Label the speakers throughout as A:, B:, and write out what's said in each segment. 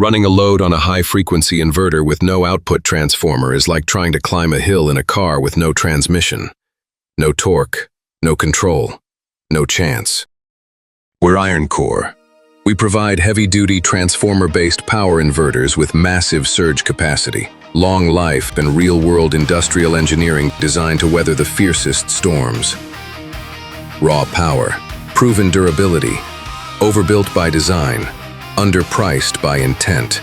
A: Running a load on a high-frequency inverter with no output transformer is like trying to climb a hill in a car with no transmission. No torque, no control, no chance. We're Iron Core. We provide heavy-duty transformer-based power inverters with massive surge capacity, long life, and real-world industrial engineering designed to weather the fiercest storms. Raw power, proven durability, overbuilt by design, underpriced by intent.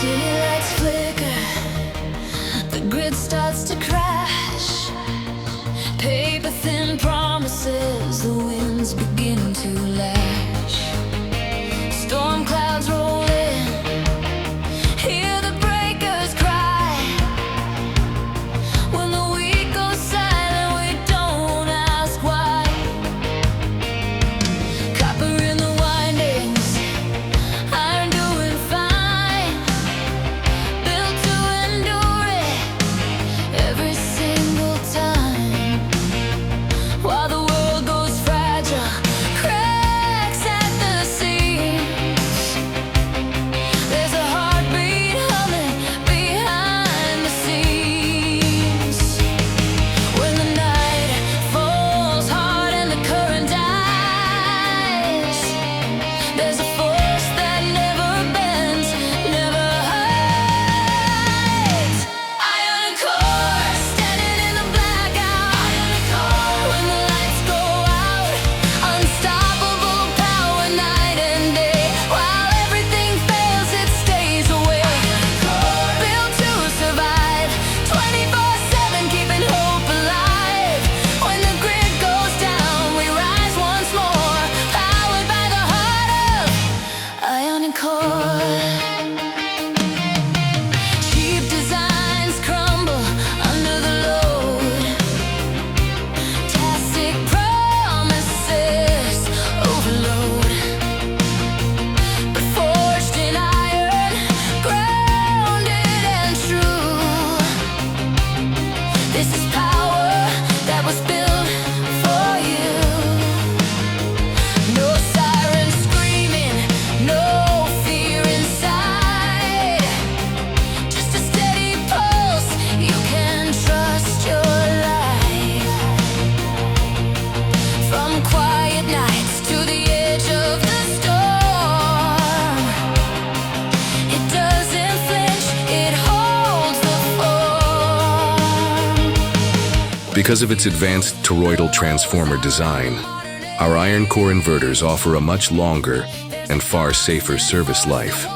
B: City lights flicker, the grid starts to crash. Paper-thin promises, the winds begin to lash. Storm clouds roll in, hear the breakers cry. When the week goes silent, we don't ask why. Copper in the windings, iron doing fine. Built to endure it every single time. While the world goes fragile, cracks at the seams. There's a heartbeat humming behind the scenes. When the night falls hard and the current dies, there's a force that never bends, never hides. Iron Core, standing in the blackout. Iron Core, when the lights go out, unstoppable power night and day. While everything fails, it stays awake. Built to survive, 24/7, keeping hope alive. When the grid goes down, we rise once more, powered by the heart of Iron Core. Cheap designs crumble under the load. Tacit promises overload. But forged in iron, grounded and true. This is power that was built for you. No sirens screaming, no fear inside. Just a steady pulse, you can trust your life. From quiet nights to the edge of the storm, it doesn't flinch, it holds the form.
A: Because of its advanced toroidal transformer design, our Iron Core inverters offer a much longer and far safer service life.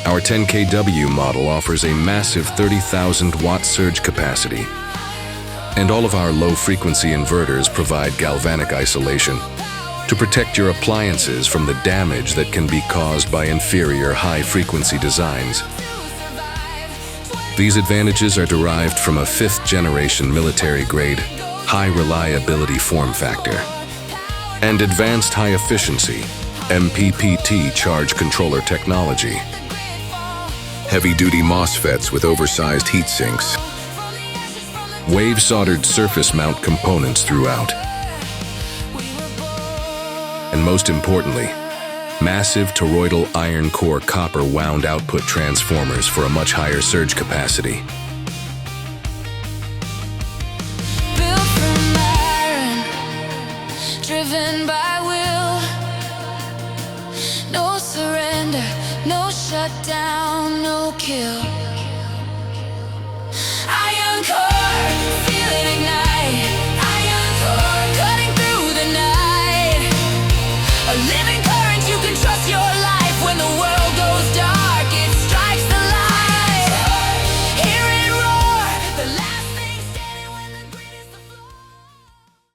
A: Our 10 kW model offers a massive 30,000 watt surge capacity, and all of our low-frequency inverters provide galvanic isolation to protect your appliances from the damage that can be caused by inferior high-frequency designs. These advantages are derived from a fifth-generation military-grade, high-reliability form factor and advanced high-efficiency MPPT charge controller technology. Heavy-duty MOSFETs with oversized heat sinks, wave-soldered surface mount components throughout, and most importantly, massive toroidal Iron Core copper wound output transformers for a much higher surge capacity.
B: Built from iron, driven by will. No surrender, no shutdown, no kill.